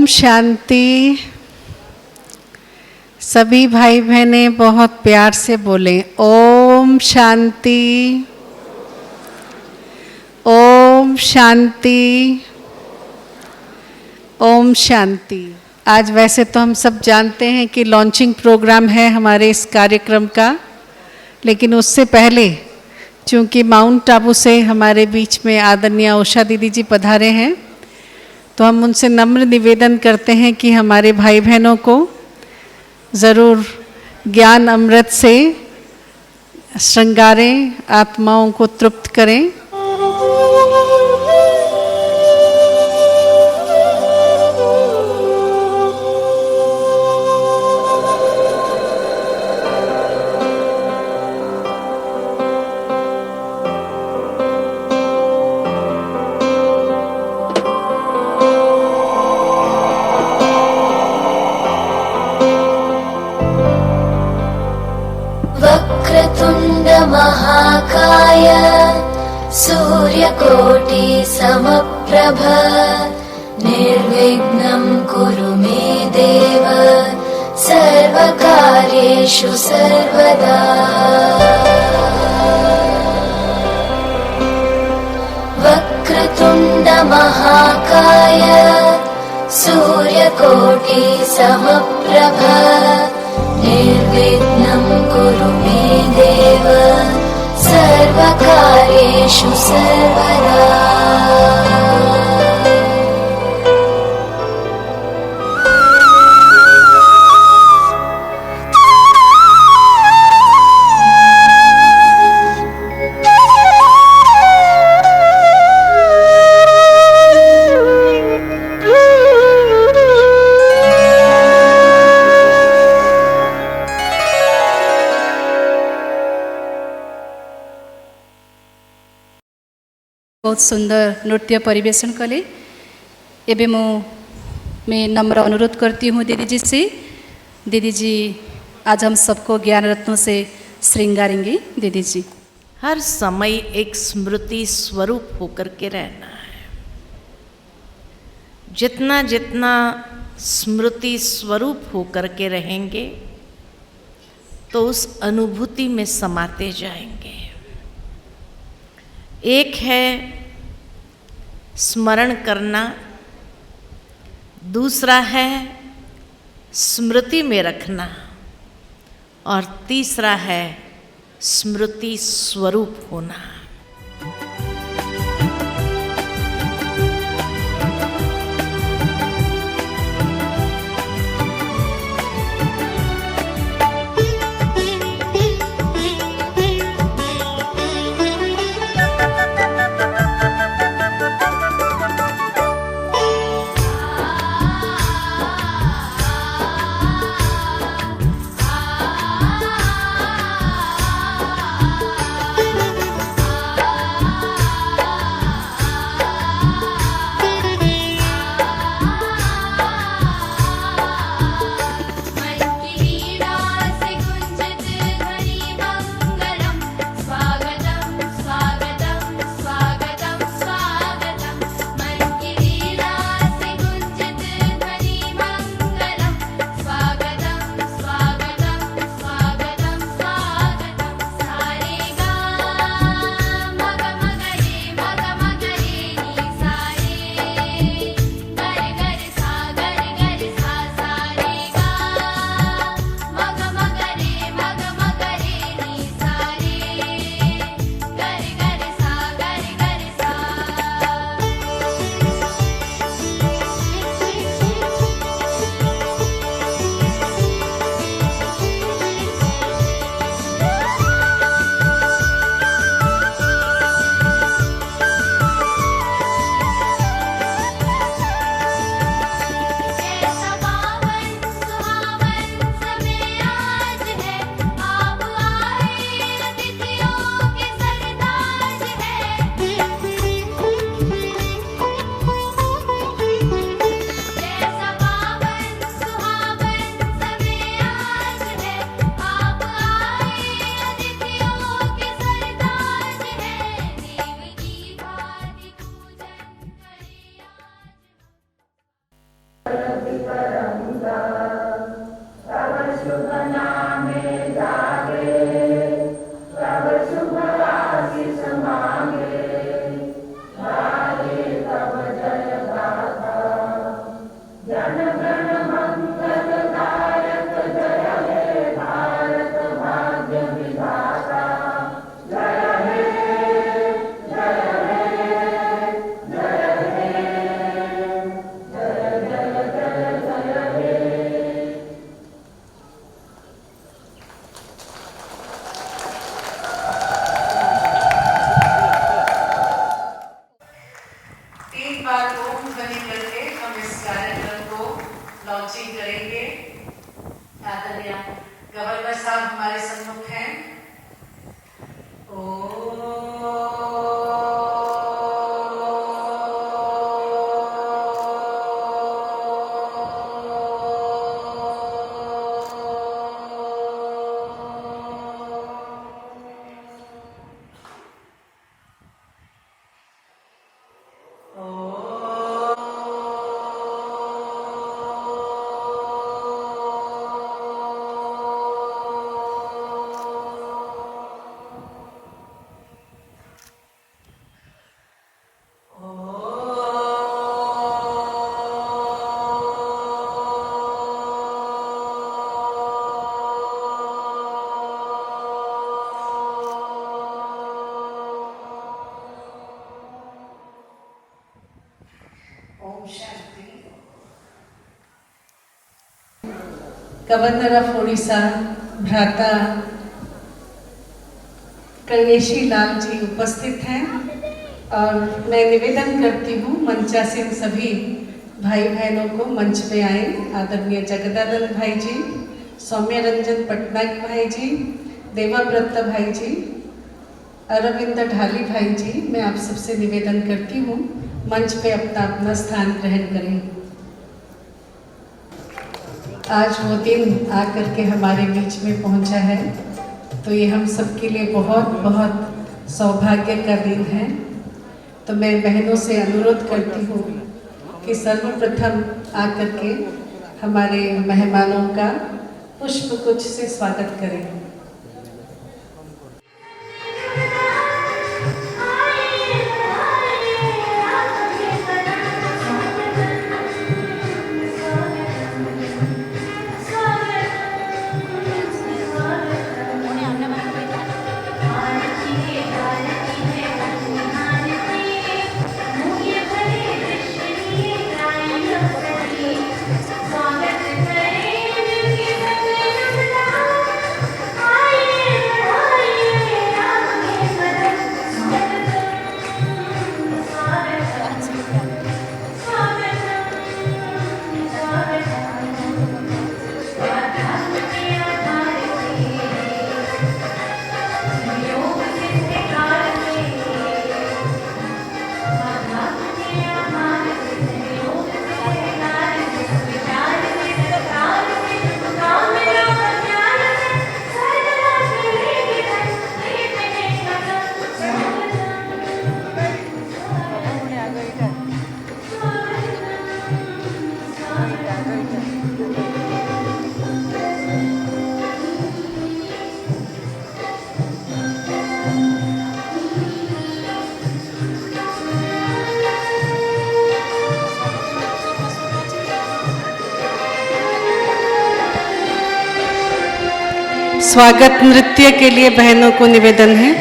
शांति। सभी भाई बहनें बहुत प्यार से बोलें ओम शांति, ओम शांति, ओम शांति। आज वैसे तो हम सब जानते हैं कि लॉन्चिंग प्रोग्राम है हमारे इस कार्यक्रम का, लेकिन उससे पहले चूँकि माउंट आबू से हमारे बीच में आदरणीय उषा दीदी जी पधारे हैं, तो हम उनसे नम्र निवेदन करते हैं कि हमारे भाई बहनों को ज़रूर ज्ञान अमृत से श्रृंगारें, आत्माओं को तृप्त करें। वक्रतुण्ड महाकाय सूर्यकोटि समप्रभ निर्विघ्नं कुरु मे देव सर्वकार्येषु सर्वदा। वक्रतुण्ड महाकाय सूर्यकोटि समप्रभ निर्विघ्नं कुरु मे देव सर्वकार्येषु सर्वदा। बहुत सुंदर नृत्य परिवेशन कले। एबे मैं नम्र अनुरोध करती हूँ दीदी जी से। दीदी जी आज हम सबको ज्ञान रत्नों से श्रृंगारेंगे। दीदी जी, हर समय एक स्मृति स्वरूप होकर के रहना है। जितना जितना स्मृति स्वरूप होकर के रहेंगे तो उस अनुभूति में समाते जाएंगे। एक है स्मरण करना, दूसरा है स्मृति में रखना, और तीसरा है स्मृति स्वरूप होना। गवर्नर साहब हमारे सम्मुख हैं। गवर्नर ऑफ उड़ीसा भ्राता कर्णेशी लाल जी उपस्थित हैं और मैं निवेदन करती हूँ मंचासीन सभी भाई बहनों को मंच पे आए। आदरणीय जगदानंद भाई जी, सौम्य रंजन पटनायक भाई जी, देवाव्रत भाई जी, अरविंद ढाली भाई जी, मैं आप सबसे निवेदन करती हूँ मंच पे अपना अपना स्थान ग्रहण करें। आज वो दिन आकर के हमारे बीच में पहुंचा है, तो ये हम सबके लिए बहुत बहुत सौभाग्य का दिन है। तो मैं बहनों से अनुरोध करती हूँ कि सर्वप्रथम आकर के हमारे मेहमानों का पुष्पगुच्छ से स्वागत करें। स्वागत नृत्य के लिए बहनों को निवेदन है।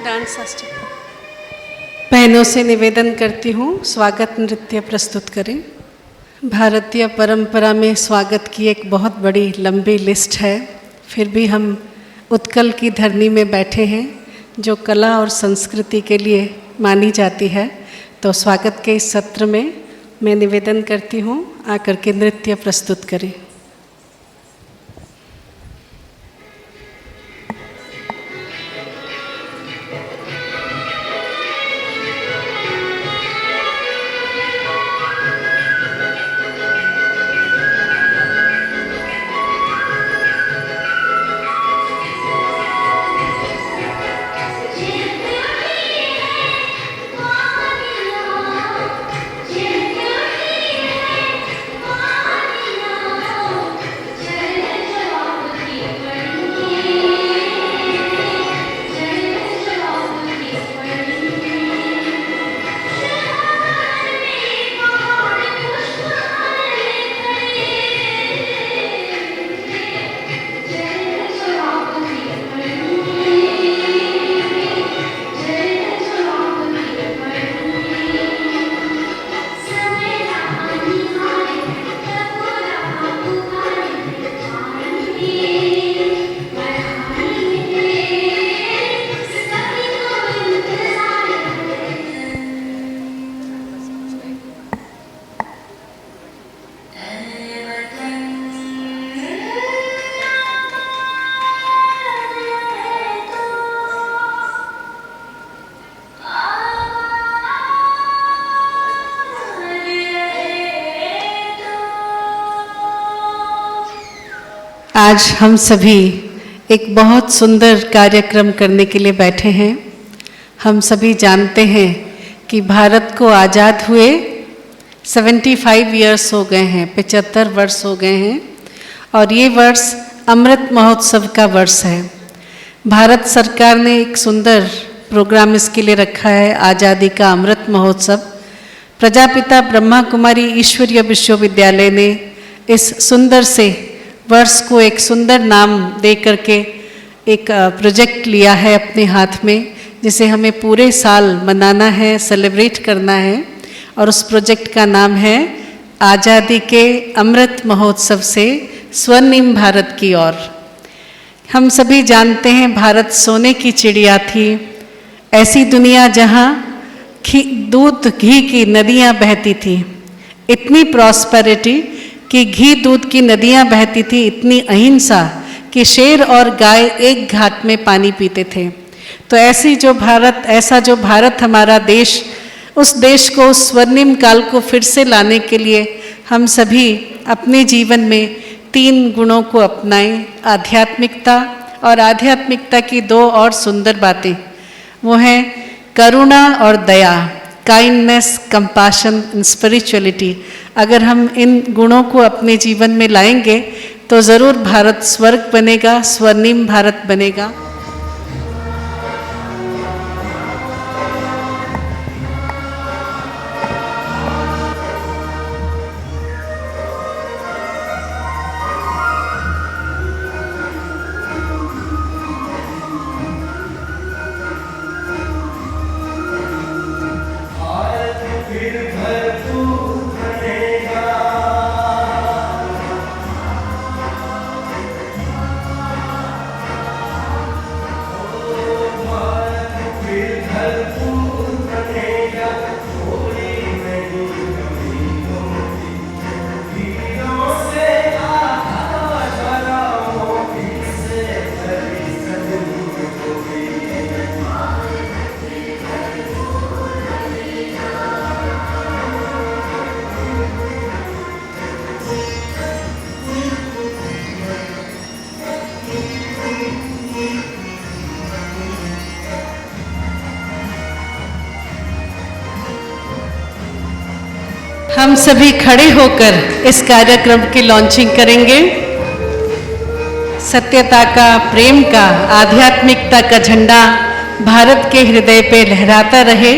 डांस बहनों से निवेदन करती हूँ स्वागत नृत्य प्रस्तुत करें। भारतीय परंपरा में स्वागत की एक बहुत बड़ी लंबी लिस्ट है, फिर भी हम उत्कल की धरनी में बैठे हैं जो कला और संस्कृति के लिए मानी जाती है। तो स्वागत के इस सत्र में मैं निवेदन करती हूँ आकर के नृत्य प्रस्तुत करें। Jai आज हम सभी एक बहुत सुंदर कार्यक्रम करने के लिए बैठे हैं। हम सभी जानते हैं कि भारत को आज़ाद हुए 75 ईयर्स हो गए हैं, 75 वर्ष हो गए हैं और ये वर्ष अमृत महोत्सव का वर्ष है। भारत सरकार ने एक सुंदर प्रोग्राम इसके लिए रखा है, आज़ादी का अमृत महोत्सव। प्रजापिता ब्रह्मा कुमारी ईश्वरीय विश्वविद्यालय ने इस सुंदर से वर्ष को एक सुंदर नाम दे करके एक प्रोजेक्ट लिया है अपने हाथ में, जिसे हमें पूरे साल मनाना है, सेलिब्रेट करना है। और उस प्रोजेक्ट का नाम है आज़ादी के अमृत महोत्सव से स्वर्णिम भारत की ओर। हम सभी जानते हैं भारत सोने की चिड़िया थी, ऐसी दुनिया जहाँ दूध घी की नदियाँ बहती थी, इतनी प्रॉस्पेरिटी कि घी दूध की नदियाँ बहती थी, इतनी अहिंसा कि शेर और गाय एक घाट में पानी पीते थे। तो ऐसा जो भारत हमारा देश, उस देश को उस स्वर्णिम काल को फिर से लाने के लिए हम सभी अपने जीवन में 3 गुणों को अपनाएं। आध्यात्मिकता, और आध्यात्मिकता की 2 और सुंदर बातें वो हैं करुणा और दया, काइंडनेस, कंपैशन एंड स्पिरिचुअलिटी। अगर हम इन गुणों को अपने जीवन में लाएंगे तो ज़रूर भारत स्वर्ग बनेगा, स्वर्णिम भारत बनेगा। हम सभी खड़े होकर इस कार्यक्रम की लॉन्चिंग करेंगे। सत्यता का, प्रेम का, आध्यात्मिकता का झंडा भारत के हृदय पे लहराता रहे,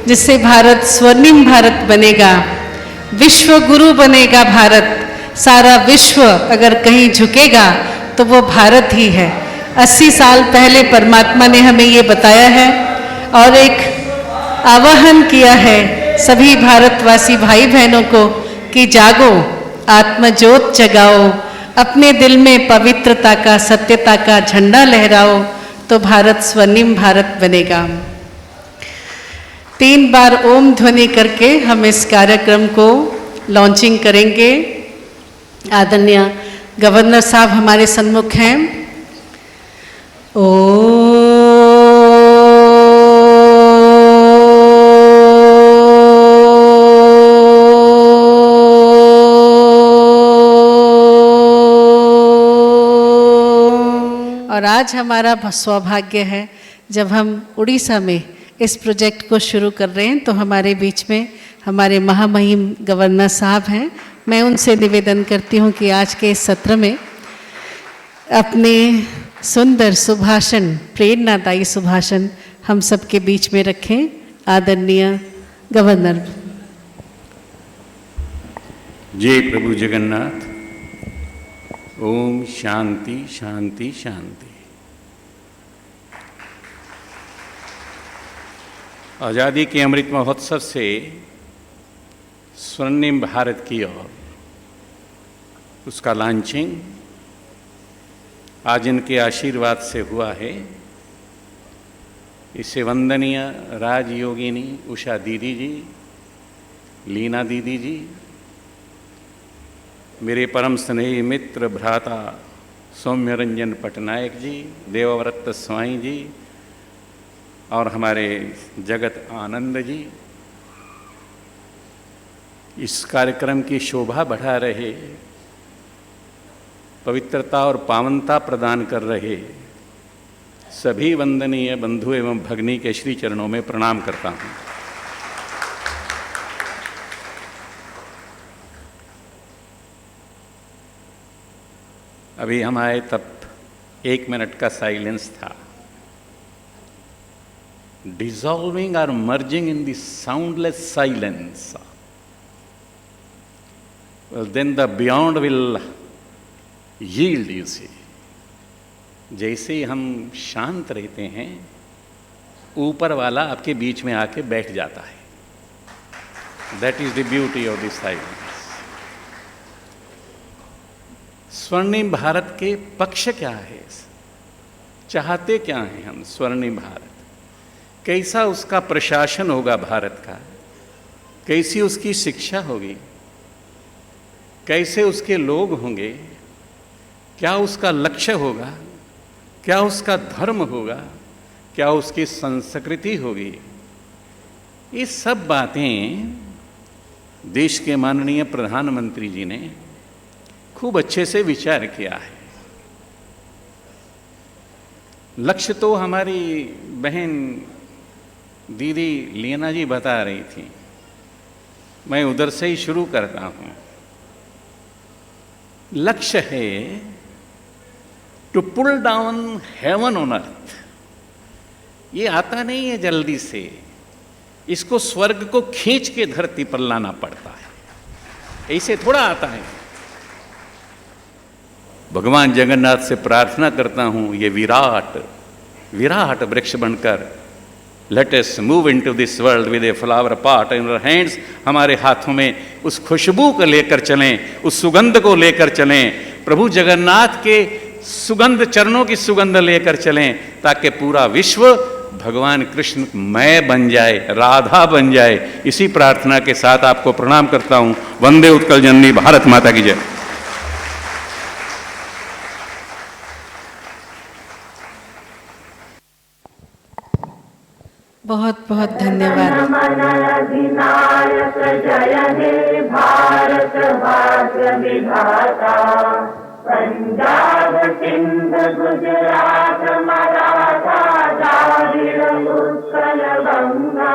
जिससे भारत स्वर्णिम भारत बनेगा, विश्व गुरु बनेगा भारत। सारा विश्व अगर कहीं झुकेगा तो वो भारत ही है। 80 साल पहले परमात्मा ने हमें ये बताया है और एक आवाहन किया है सभी भारतवासी भाई बहनों को कि जागो, आत्मज्योत जगाओ, अपने दिल में पवित्रता का, सत्यता का झंडा लहराओ, तो भारत स्वर्णिम भारत बनेगा। 3 बार ओम ध्वनि करके हम इस कार्यक्रम को लॉन्चिंग करेंगे। आदरणीय गवर्नर साहब हमारे सन्मुख हैं। और आज हमारा सौभाग्य है जब हम उड़ीसा में इस प्रोजेक्ट को शुरू कर रहे हैं, तो हमारे बीच में हमारे महामहिम गवर्नर साहब हैं। मैं उनसे निवेदन करती हूँ कि आज के इस सत्र में अपने सुंदर सुभाषण, प्रेरणादायी सुभाषण हम सबके बीच में रखें। आदरणीय गवर्नर। जय प्रभु जगन्नाथ। ओम शांति शांति शांति। आज़ादी के अमृत महोत्सव से स्वर्णिम भारत की ओर उसका लॉन्चिंग आज इनके आशीर्वाद से हुआ है। इससे वंदनीय राजयोगिनी उषा दीदी जी, लीना दीदी जी, मेरे परम स्नेही मित्र भ्राता सौम्य रंजन पटनायक जी, देवव्रत स्वाई जी और हमारे जगत आनंद जी इस कार्यक्रम की शोभा बढ़ा रहे पवित्रता और पावनता प्रदान कर रहे सभी वंदनीय बंधु एवं भगिनी के श्री चरणों में प्रणाम करता हूँ। अभी हम आए तब 1 मिनट का साइलेंस था। Dissolving or merging in the soundless silence, well, then the beyond will yield, you see. जैसे ही हम शांत रहते हैं, ऊपर वाला आपके बीच में आके बैठ जाता है। That is the beauty of the silence. स्वर्णिम भारत के पक्ष क्या है, चाहते क्या हैं हम स्वर्णिम भारत, कैसा उसका प्रशासन होगा भारत का, कैसी उसकी शिक्षा होगी, कैसे उसके लोग होंगे, क्या उसका लक्ष्य होगा, क्या उसका धर्म होगा, क्या उसकी संस्कृति होगी। ये सब बातें देश के माननीय प्रधानमंत्री जी ने खूब अच्छे से विचार किया है। लक्ष्य तो हमारी बहन दीदी लीना जी बता रही थी, मैं उधर से ही शुरू करता हूं। लक्ष्य है to pull down heaven on earth. ये आता नहीं है जल्दी से, इसको स्वर्ग को खींच के धरती पर लाना पड़ता है, ऐसे थोड़ा आता है। भगवान जगन्नाथ से प्रार्थना करता हूं, ये विराट विराट वृक्ष बनकर let us move into this world with a flower pot in our hands. हमारे हाथों में उस खुशबू को लेकर चलें, उस सुगंध को लेकर चलें, प्रभु जगन्नाथ के सुगंध चरणों की सुगंध लेकर चलें, ताकि पूरा विश्व भगवान कृष्ण मय बन जाए, राधा बन जाए। इसी प्रार्थना के साथ आपको प्रणाम करता हूं। वंदे उत्कल जननी भारत माता की जय। बहुत बहुत धन्यवाद। अधिनायक जय हे भारत भाग्य विधाता, पंजाब सिंध गुजरात मराठा द्राविड़ उत्कल गंगा,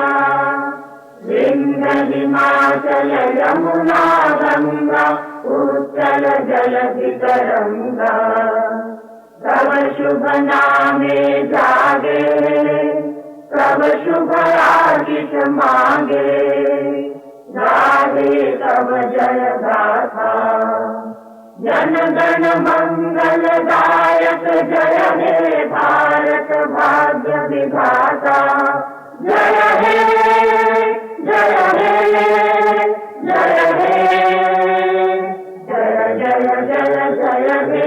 विंध्य हिमाचल यमुना गंगा उत्कल जलधि तरंगा। तव शुभ नामे जागे, तब शुभ आशिष मांगे, गाहे तब जय गाथा। जन गण मंगल दायक जय हे भारत भाग्य विधाता। जय हे जय हे जय हे जय जय जय जय हे।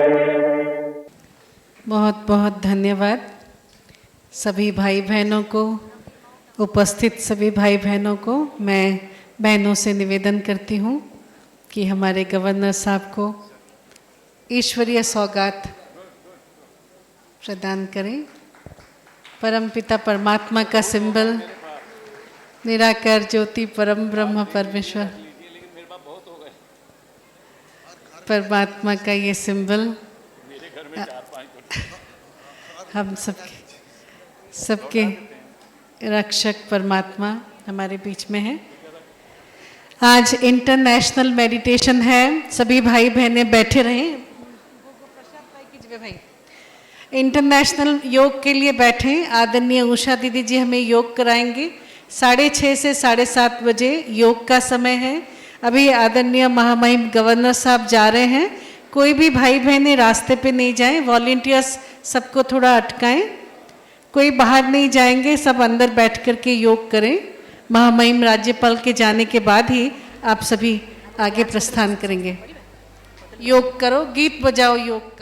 बहुत बहुत धन्यवाद सभी भाई बहनों को, उपस्थित सभी भाई बहनों को। मैं बहनों से निवेदन करती हूँ कि हमारे गवर्नर साहब को ईश्वरीय सौगात प्रदान करें। परमपिता परमात्मा का सिंबल, निराकार ज्योति परम ब्रह्म परमेश्वर परमात्मा का ये सिंबल हम सबके रक्षक परमात्मा हमारे बीच में है। आज इंटरनेशनल मेडिटेशन है, सभी भाई बहनें बैठे रहें। भाई इंटरनेशनल योग के लिए बैठे। आदरणीय उषा दीदी जी हमें योग कराएंगे। 6:30 से 7:30 बजे योग का समय है। अभी आदरणीय महामहिम गवर्नर साहब जा रहे हैं। कोई भी भाई बहनें रास्ते पे नहीं जाएं, वॉलेंटियर्स सबको थोड़ा अटकाएं। कोई बाहर नहीं जाएंगे, सब अंदर बैठ कर के योग करें। महामहिम राज्यपाल के जाने के बाद ही आप सभी आगे प्रस्थान करेंगे। योग करो, गीत बजाओ योग।